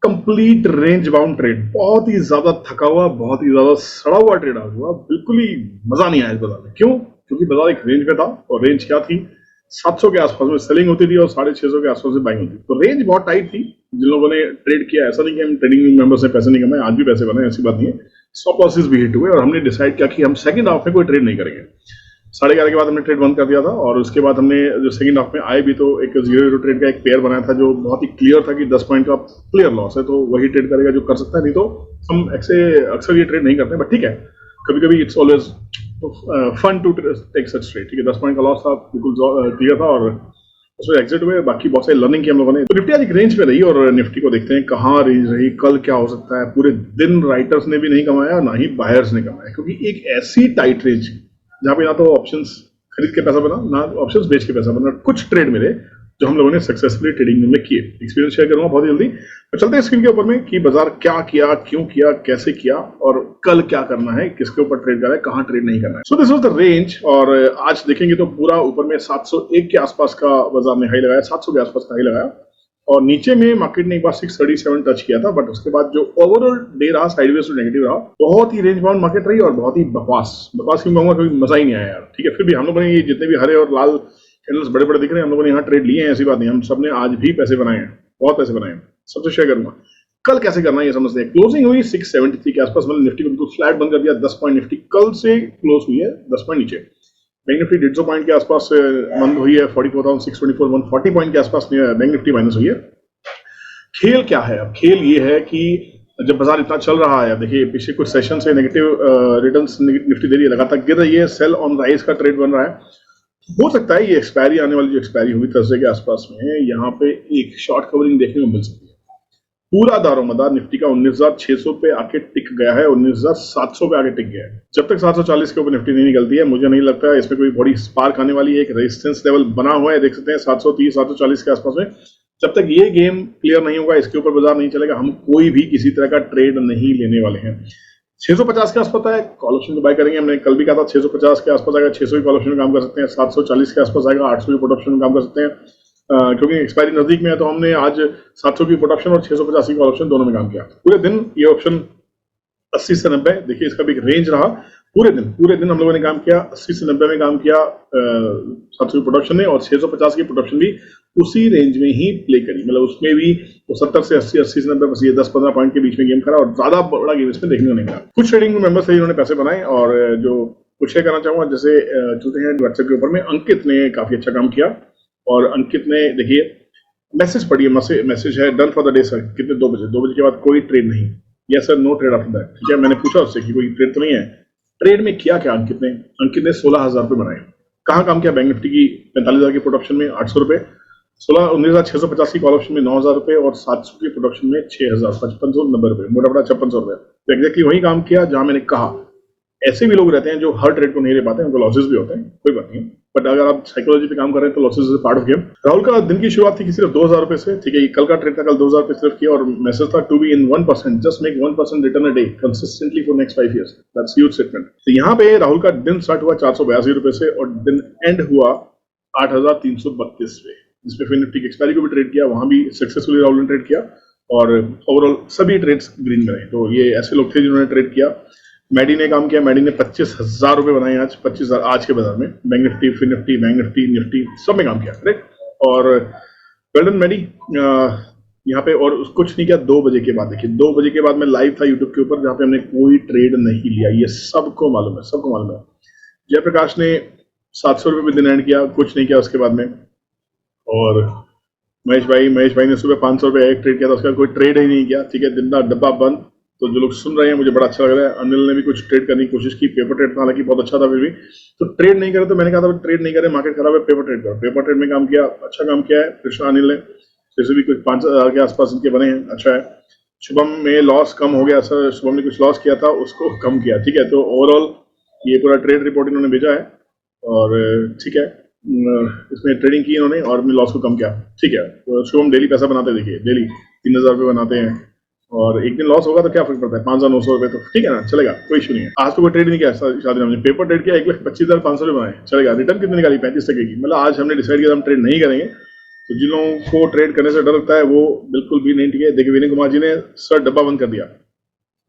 Complete range bound trade, बहुत ही ज्यादा थका हुआ, बहुत ही ज्यादा सड़ा हुआ ट्रेड आज हुआ, बिल्कुल ही मजा नहीं आया इस बाजार में। क्यों? क्योंकि बाजार एक रेंज में था और रेंज क्या थी, 700 के आसपास में सेलिंग होती थी और 650 के आसपास में बाइंग होती थी। तो रेंज बहुत टाइट थी। जिन लोगों ने ट्रेड किया, ऐसा नहीं कि हम ट्रेडिंग मेंबर्स ने पैसे नहीं कमाए, आज भी पैसे बनाए, ऐसी बात नहीं है। स्टॉप लॉसेस भी हिट हुए और हमने डिसाइड किया कि हम सेकंड हाफ में कोई ट्रेड नहीं करेंगे। 11:30 के बाद हमने ट्रेड बंद कर दिया था और उसके बाद हमने जो सेकंड हाफ में आए भी तो एक 0-0 ट्रेड का एक पेयर बनाया था जो बहुत ही क्लियर था कि 10 पॉइंट का क्लियर लॉस है, तो वही ट्रेड करेगा जो कर सकता है, नहीं तो हम अक्सर ये ट्रेड नहीं करते, बट ठीक है, कभी कभी it's always fun to take such trade. ठीक है, 10 पॉइंट का लॉस था, बिल्कुल क्लियर था और उसमें एग्जिट हुए। बाकी बहुत सारी लर्निंग की हम लोगों ने। तो निफ्टी आज एक रेंज पे रही और निफ्टी को देखते हैं कहाँ रेंज रही, कल क्या हो सकता है। पूरे दिन राइटर्स ने भी नहीं कमाया, ना ही बायर्स ने कमाया, क्योंकि एक ऐसी टाइट रेंज जहां पे ना तो ऑप्शंस खरीद के पैसा बना, ना ऑप्शंस बेच के पैसा बना। कुछ ट्रेड मिले जो हम लोगों ने सक्सेसफुली ट्रेडिंग में किए। एक्सपीरियंस शेयर करूंगा बहुत जल्दी। तो चलते हैं स्क्रीन के ऊपर में कि बाजार क्या किया, क्यों किया, कैसे किया और कल क्या करना है, किसके ऊपर ट्रेड करना है, कहां ट्रेड नहीं करना है। So this was the range. और आज देखेंगे तो पूरा ऊपर में 701 के आसपास का बाजार ने हाई लगाया, 700 के आसपास का हाई लगाया और नीचे में मार्केट ने एक बार 637 टच किया था, बट उसके बाद जो ओवरऑल डे रहा साइडवेज टू नेगेटिव रहा। बहुत ही रेंज बाउंड मार्केट रही और बहुत ही बकवास क्यों कहूंगा, क्योंकि मजा ही नहीं आया यार। ठीक है, फिर भी हम लोगों ने ये जितने भी हरे और लाल कैंडल्स बड़े बड़े दिख रहे हैं, हम लोगों ने यहाँ ट्रेड लिए हैं, ऐसी बात नहीं। हम सबने आज भी पैसे बनाए हैं, बहुत पैसे बनाए हैं, सबसे शेयर करूंगा। कल कैसे करना है ये समझते हैं। क्लोजिंग हुई 673 के आसपास, मतलब निफ्टी को बिल्कुल फ्लैट बंद कर दिया। 10 पॉइंट निफ्टी कल से क्लोज हुई है 10 पॉइंट नीचे। बैंक निफ्टी 150 पॉइंट के आसपास बंद हुई है, 44,624, 140 पॉइंट के आसपास बैंक निफ्टी माइनस हुई है। खेल क्या है? अब खेल ये है कि जब बाजार इतना चल रहा है, देखिए पिछले कुछ सेशन से नेगेटिव रिटर्न्स निफ्टी दे रही है, लगातार गिर रही है, सेल ऑन राइज का ट्रेड बन रहा है। हो सकता है ये एक्सपायरी आने वाली जो एक्सपायरी हुई थर्सडे के आसपास में, यहाँ पे एक शॉर्ट कवरिंग देखने को मिल सकती है। पूरा दारोमदार निफ्टी का 19,600 पे आके टिक गया है, 19,700 पे आके टिक गया है। जब तक 740 के ऊपर निफ्टी नहीं निकलती है, मुझे नहीं लगता है इसमें कोई बड़ी स्पार्क आने वाली है। एक रेजिस्टेंस लेवल बना हुआ है, देख सकते हैं 730 740 के आसपास में। जब तक ये गेम क्लियर नहीं होगा, इसके ऊपर बाजार नहीं चलेगा, हम कोई भी किसी तरह का ट्रेड नहीं लेने वाले हैं। 650 के आसपास है, कॉल ऑप्शन में बाय करेंगे। हमने कल भी कहा था 650 के आसपास आएगा, 600 की कॉल ऑप्शन में काम कर सकते हैं। 740 के आसपास आएगा, 800 की पुट ऑप्शन में काम कर सकते हैं। क्योंकि एक्सपायरी नजदीक में है, तो हमने आज 700 की पुट ऑप्शन और 650 की कॉल ऑप्शन दोनों में काम किया। पूरे दिन ये ऑप्शन 80 से 90, देखिए इसका भी एक रेंज रहा। पूरे दिन हम लोगों ने काम किया, 80 से 90 में काम किया 700 की प्रोडक्शन ने, और 650 की प्रोडक्शन भी उसी रेंज में ही प्ले करी। मतलब उसमें भी तो 70 से 80, 80 से 90, बस ये 10-15 पॉइंट के बीच में गेम खड़ा और ज्यादा बड़ा गेम इसमें देखने को नहीं मिला। कुछ ट्रेडिंग मेंबर्स से इन्होंने पैसे बनाए और जो कुछ शेयर करना चाहूंगा, जैसे चलते हैं व्हाट्सएप के ऊपर में। अंकित ने काफी अच्छा काम किया और अंकित ने देखिए मैसेज पढ़िए, मैसेज है done for the day sir. कितने? 2 बजे। 2 बजे के बाद कोई ट्रेड नहीं। Yes sir, no trade after that. ठीक है, मैंने पूछा उससे कि कोई ट्रेड तो नहीं है। ट्रेड में किया क्या अंकित ने 16,000 रुपए बनाए। कहाँ काम किया? बैंक निफ्टी की 45,000 की प्रोडक्शन में 800 रुपए, 19,650 की कॉल ऑप्शन में 9,000 रुपए और 700 की प्रोडक्शन में 6,000, 5,590 रुपए, मोटा मोटा 5,600 रुपए। तो एग्जैक्टली वही काम किया जहां मैंने कहा। ऐसे भी लोग रहते हैं जो हर ट्रेड को नहीं ले पाते, उनको लॉसेस भी होते हैं, कोई बात नहीं। बट अगर आप साइकोलॉजी पे काम कर रहे हैं तो losses is part of game. Rahul का दिन की शुरुआत थी कि सिर्फ 2,000 रुपए से। ठीक है, कल का ट्रेड था, कल 2,000 रुपए सिर्फ किया और मैसेज था to be in 1%, just make 1% return a day consistently for next 5 years। That's huge statement. तो यहाँ पे राहुल का दिन स्टार्ट हुआ 482 रुपए से और दिन एंड हुआ 8,332 पे, जिसमें फिर निफ्टी की एक्सपायरी को भी ट्रेड किया, वहां भी सक्सेसफुली राहुल ने ट्रेड किया और ओवरऑल सभी ट्रेड्स ग्रीन में रहे। तो ये ऐसे लोग थे जिन्होंने ट्रेड किया। मैडी ने काम किया, मैडी ने 25,000 रुपए बनाए आज, 25,000 आज के बाजार में। बैंक निफ्टी, फिर निफ्टी, बैंक निफ्टी सब में काम किया, करेक्ट। और वेल्डन मैडी यहाँ पे। और कुछ नहीं किया 2 बजे के बाद। देखिए 2 बजे के बाद मैं लाइव था यूट्यूब के ऊपर, जहाँ पे हमने कोई ट्रेड नहीं लिया, ये सबको मालूम है, सबको मालूम है। जयप्रकाश ने 700 रुपए में दिन एंड किया, कुछ नहीं किया उसके बाद में। और महेश भाई ने सुबह 500 रुपए एक ट्रेड किया था, उसके बाद कोई ट्रेड ही नहीं किया। ठीक है, दिन का डब्बा बंद। तो जो लोग सुन रहे हैं मुझे बड़ा अच्छा लग रहा है। अनिल ने भी कुछ ट्रेड करने की कोशिश की, पेपर ट्रेड था, हालांकि बहुत अच्छा था फिर भी। तो ट्रेड नहीं करे तो मैंने कहा था ट्रेड नहीं करे, मार्केट खराब है, पेपर ट्रेड करो। पेपर ट्रेड में काम किया, अच्छा काम किया है कृष्णा अनिल ने। जैसे भी कुछ 5,000 के आसपास इनके बने हैं, अच्छा है। शुभम में लॉस कम हो गया सर, शुभम ने कुछ लॉस किया था, उसको कम किया। ठीक है, तो ओवरऑल ये पूरा ट्रेड रिपोर्ट इन्होंने भेजा है और ठीक है, इसमें ट्रेडिंग की इन्होंने और अपने लॉस को कम किया। ठीक है, तो शुभम डेली पैसा बनाते हैं, देखिए डेली 3,000 रुपये बनाते हैं और एक दिन लॉस होगा तो क्या फर्क पड़ता है, 5,900 रुपए, तो ठीक है ना, चलेगा, कोई इशू नहीं है। आज तो कोई ट्रेड नहीं किया शादी में, पेपर ट्रेड किया, 1,25,500 रुपए बनाए, चलेगा। रिटर्न कितने निकाली? 35% की। मतलब आज हमने डिसाइड किया हम ट्रेड नहीं करेंगे, तो जिन लोगों को ट्रेड करने से डर लगता है वो बिल्कुल भी नहीं ठीक है। देखिए विनय कुमार जी ने सर डब्बा बंद कर दिया,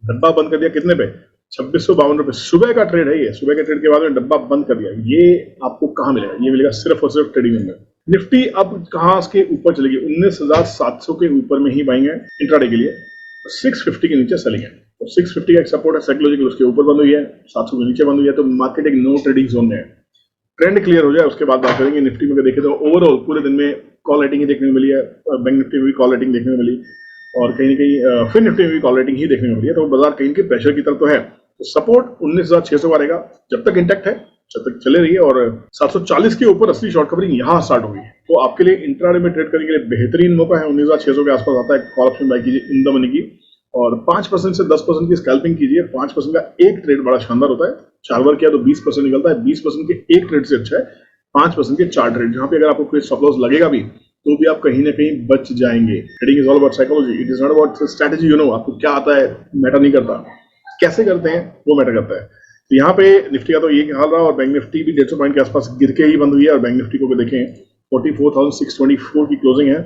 डब्बा बंद कर दिया कितने पे, 2652 रुपए। सुबह का ट्रेड है ये, सुबह के ट्रेड के बाद में डब्बा बंद कर दिया। ये आपको कहाँ मिलेगा, ये मिलेगा सिर्फ और सिर्फ ट्रेडिंग में। निफ्टी अब कहाँ के ऊपर चलेगी, 19,700 के ऊपर में ही बाइंग है इंट्राडे के लिए, 650 के नीचे सेलिंग है। तो 650 का एक सपोर्ट है साइकोलॉजिकल, उसके ऊपर बंद हुई है, 700 के नीचे बंद हुई है, तो मार्केट एक नो ट्रेडिंग जोन में है। ट्रेंड क्लियर हो जाए उसके बाद बात करेंगे। निफ्टी में देखें तो ओवरऑल पूरे दिन में कॉल रेटिंग ही देखने को मिली है, बैंक निफ्टी में भी कॉल रेटिंग देखने को मिली, और कहीं ना कहीं फिर निफ्टी में भी कॉल रेटिंग ही देखने को मिली है। तो बाजार कहीं के प्रेशर की तरफ तो है। तो सपोर्ट 19,600 का रहेगा, जब तक इंटैक्ट है जब तक चले रही है, और 740 के ऊपर असली शॉर्ट कवरिंग यहाँ स्टार्ट होगी। तो आपके लिए इंट्राडे में ट्रेड करने के लिए बेहतरीन मौका है। 19,600 के आसपास आता है, कॉल ऑप्शन बाय कीजिए इन द मनी की, और 5% से 10% की स्कैल्पिंग कीजिए। 5% का एक ट्रेड बड़ा शानदार होता है, 4 बार किया तो 20% निकलता है। 20% के एक ट्रेड से अच्छा है 5% के 4 ट्रेड, जहां पे अगर आपको कोई स्टॉप लॉस लगेगा भी तो भी आप कहीं ना कहीं बच जाएंगे। Trading is all about psychology, it is not about strategy. You know, आपको क्या आता है मैटर नहीं करता, कैसे करते हैं वो मैटर करता है। तो यहाँ पे निफ्टी का तो ये हाल रहा, और बैंक निफ्टी भी 150 पॉइंट के आसपास गिर के ही बंद हुई है। और बैंक निफ्टी को देखें 44,624 की क्लोजिंग है,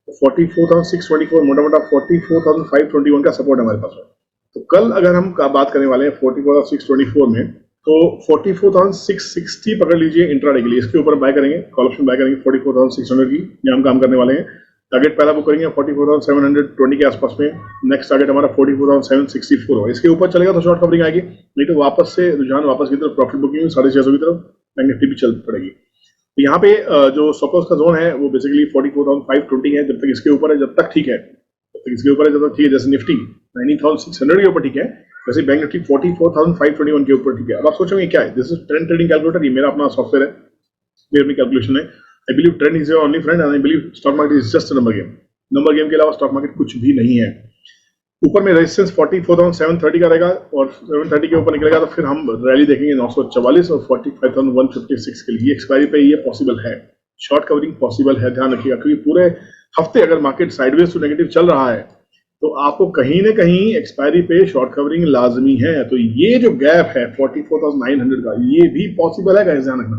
44,624 मोटा मोटा 44,521 का सपोर्ट है हमारे पास। तो कल अगर हम बात करने वाले हैं 44,624 में, तो 44,660 पकड़ लीजिए इंट्राडे के लिए, इसके ऊपर बाय करेंगे, कॉल ऑप्शन बाय करेंगे 44,600 की, यहाँ हम काम करने वाले हैं। टारगेट पहला बुक करेंगे 44,720 के आसपास में, नेक्स्ट टारगेट हमारा 44,764 होगा। इसके ऊपर चलेगा तो शॉर्ट कवरिंग आएगी, नहीं तो वापस से रुझान वापस की तरफ, प्रॉफिट बुकिंग 650 की तरफ बैंक निफ्टी भी चल पड़ेगी। तो यहाँ पे जो स्टॉप लॉस का जोन है वो बेसिकली 44,520 है, जब तक इसके ऊपर है जब तक ठीक है, जब तक इसके ऊपर है जब तक ठीक है। जैसे निफ्टी 19,600 के ऊपर ठीक है, वैसे बैंक निफ्टी 44,521 के ऊपर ठीक है। अब आप सोचोगे क्या है, this is trend trading calculator, ये मेरा अपना सॉफ्टवेयर है, मेरी अपनी कैलकुलेशन है। I believe trend is your only friend and I believe stock market is just a number game. Number game के अलावा स्टॉक मार्केट कुछ भी नहीं है। ऊपर में रेजिस्टेंस 44,730 का रहेगा, और 730 के ऊपर निकलेगा तो फिर हम रैली देखेंगे 944 और 45,156 के लिए। एक्सपायरी पे ये पॉसिबल है, शॉर्ट कवरिंग पॉसिबल है, ध्यान रखिएगा। क्योंकि पूरे हफ्ते अगर मार्केट साइडवेज टू नेगेटिव चल रहा है तो आपको कहीं ना कहीं एक्सपायरी पे शॉर्ट कवरिंग लाजमी है। तो ये जो गैप है 44,900 का, ये भी पॉसिबल है, ध्यान रखना।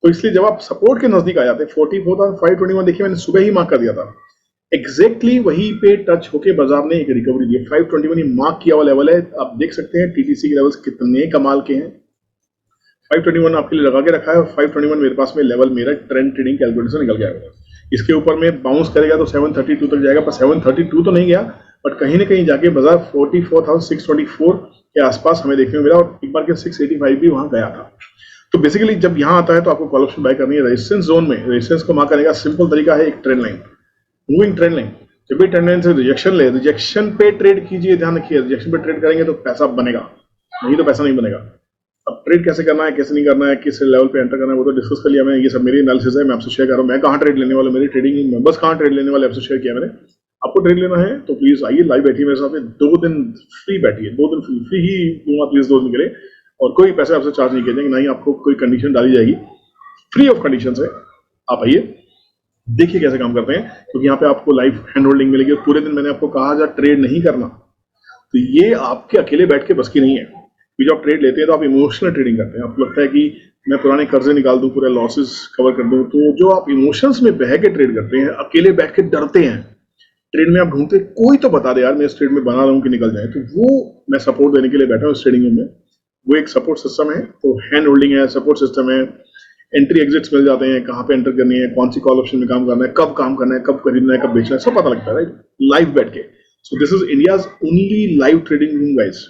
तो इसलिए जब आप सपोर्ट के नजदीक आ जाते हैं 44,521, देखिए मैंने सुबह ही मार्क कर दिया था, एग्जैक्टली वहीं पे टच होके बाजार ने एक रिकवरी दी। 521 मार्क किया हुआ लेवल है, आप देख सकते हैं टीटीसी के लेवल्स कितने कमाल के हैं। 521 आपके लिए लगा के रखा है, और 521 मेरे पास में लेवल मेरा ट्रेंड ट्रेडिंग कैलकुलेटर से निकल गया है। इसके ऊपर में बाउंस करेगा तो 732 तक जाएगा, पर 732 तो नहीं गया, बट कहीं ना कहीं जाके बाजार 44,624 के आसपास हमें देखने को मिला, और एक बार के 685 भी वहां गया था। तो बेसिकली जब यहाँ आता है तो आपको कॉल ऑप्शन बाय करनी है रेजिस्टेंस जोन में। रेजिस्टेंस को मार्क करने का सिंपल तरीका है, एक trend line, moving trend line. जब भी ट्रेंड लाइन से रिजेक्शन ले, रिजेक्शन पे ट्रेड कीजिए, ध्यान रखिए, रिजेक्शन पे ट्रेड करेंगे तो पैसा बनेगा, नहीं तो पैसा नहीं बनेगा। अब ट्रेड कैसे करना है, कैसे नहीं करना है, किस लेवल पे एंटर करना है, वो तो डिस्कस कर लिया मैंने। ये सब मेरी एनालिसिस है, मैं आपसे शेयर कर रहा हूँ। मैं कहाँ ट्रेड लेने वाला, मेरी ट्रेडिंग मेंबर्स कहाँ ट्रेड लेने वाले, आपसे शेयर किया मैंने। आपको ट्रेड लेना है तो प्लीज आइए, लाइव बैठिए मेरे साथ, 2 दिन फ्री बैठिए, 2 दिन फ्री ही दूंगा प्लीज, 2 दिन के लिए, और कोई पैसे आपसे चार्ज नहीं किए जाएंगे, ना ही आपको कोई कंडीशन डाली जाएगी, फ्री ऑफ कंडीशन है। आप आइए, देखिए कैसे काम करते हैं, क्योंकि यहाँ पे आपको लाइव हैंड होल्डिंग मिलेगी। पूरे दिन मैंने आपको कहा जा ट्रेड नहीं करना, तो ये आपके अकेले बैठ के बस की नहीं है। जब आप ट्रेड लेते हैं तो आप इमोशनल ट्रेडिंग करते हैं, आपको लगता है कि मैं पुराने कर्जे निकाल दूं, पूरे लॉसेस कवर कर दूं। तो जो आप इमोशंस में बह के ट्रेड करते हैं, अकेले बैठ के डरते हैं ट्रेड में, आप ढूंढते कोई तो बता दे यार मैं इस ट्रेड में बना रहा हूं कि निकल जाए, तो वो मैं सपोर्ट देने के लिए बैठा हूं इस ट्रेडिंग में। वो एक सपोर्ट सिस्टम है, तो हैंड होल्डिंग है, सपोर्ट सिस्टम है, एंट्री एग्जिट्स मिल जाते हैं, कहाँ पे एंटर करनी है, कौन सी कॉल ऑप्शन में काम करना है, कब काम करना है, कब खरीदना है, कब बेचना है, सब पता लगता है, राइट, लाइव बैठ के। So this is India's only live trading room guys.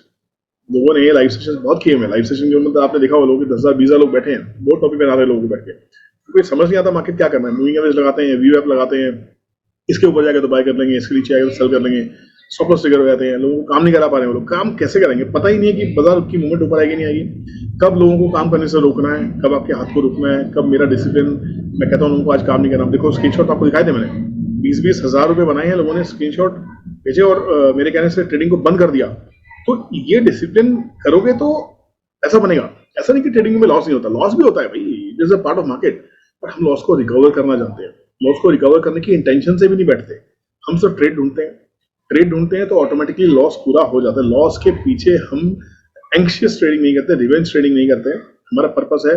लोगों ने ये लाइव सेशन बहुत किए हैं। लाइव सेशन जो मतलब आपने देखा, वो लोग 10,000 20,000 लोग बैठे हैं, बहुत टॉपिक बना रहे हैं लोगों को बैठ के, क्योंकि समझ नहीं आता मार्केट क्या करना है। मूविंग एवरेज लगाते हैं, व्यू एप लगाते हैं, इसके ऊपर जाकर तो बाय कर लेंगे, इसके नीचे आएगा तो सेल कर लेंगे, स्टॉप लॉस ट्रिगर हो जाते हैं। लोगों को काम नहीं करा पा रहे हैं, वो लोग काम कैसे करेंगे, पता ही नहीं है कि बाजार की मूवमेंट ऊपर आएगी नहीं आएगी, कब लोगों को काम करने से रोकना है, कब आपके हाथ को रोकना है, कब मेरा डिसिप्लिन। मैं कहता हूँ लोगों को आज काम नहीं करना। देखो स्क्रीनशॉट आपको दिखाए थे मैंने, 20-20 हज़ार रुपए बनाए हैं लोगों ने, स्क्रीनशॉट भेजे, और मेरे कहने से ट्रेडिंग को बंद कर दिया। तो ये डिसिप्लिन करोगे तो ऐसा बनेगा। ऐसा नहीं कि ट्रेडिंग में लॉस नहीं होता, लॉस भी होता है भाई, it is a part of market, पर हम लॉस को रिकवर करना जानते हैं। लॉस को रिकवर करने की इंटेंशन से भी नहीं बैठते, हम सब ट्रेड ढूंढते हैं तो ऑटोमेटिकली लॉस पूरा हो जाता है। लॉस के पीछे हम एंग्शियस ट्रेडिंग नहीं करते, रिवेंज ट्रेडिंग नहीं करते। हमारा पर्पस है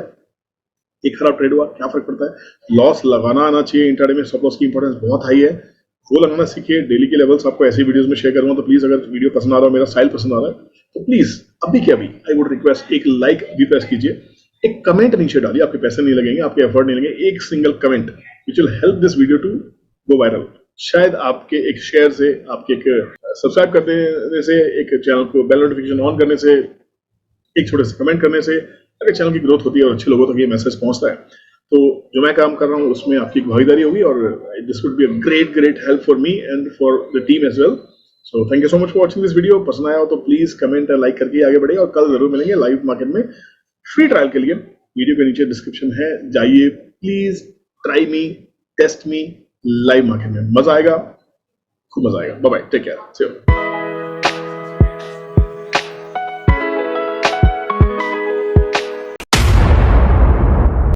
एक खराब ट्रेड हुआ, क्या फर्क पड़ता है? लॉस लगाना आना चाहिए इंट्राडे में, स्टॉप लॉस की इंपॉर्टेंस बहुत हाई है, वो लगाना सीखिए। डेली के लेवल्स आपको ऐसी वीडियोस में शेयर करूंगा, तो प्लीज अगर वीडियो पसंद आ रहा हो, मेरा स्टाइल पसंद आ रहा है, तो प्लीज अभी के अभी आई वुड रिक्वेस्ट एक लाइक भी प्रेस कीजिए, एक कमेंट नीचे डालिए, आपके पैसे नहीं लगेंगे, आपके एफर्ट नहीं लगेंगे, एक single comment which will help this video to go viral. शायद आपके एक शेयर से, आपके एक सब्सक्राइब कर देने से, एक चैनल को बेल नोटिफिकेशन ऑन करने से, एक छोटे से कमेंट करने से अगर चैनल की ग्रोथ होती है और अच्छे लोगों तक ये मैसेज पहुंचता है, तो जो मैं काम कर रहा हूँ उसमें आपकी भागीदारी होगी, और this would be a great help for me and for the team as well. So thank you so much for watching this video. पसंद आया हो तो प्लीज कमेंट और लाइक करके आगे बढ़े, और कल जरूर मिलेंगे लाइव मार्केट में फ्री ट्रायल के लिए। वीडियो के नीचे डिस्क्रिप्शन है, जाइए please, try me, test me live market में, मजा आएगा, खूब मजा आएगा। Bye bye, take care, see you.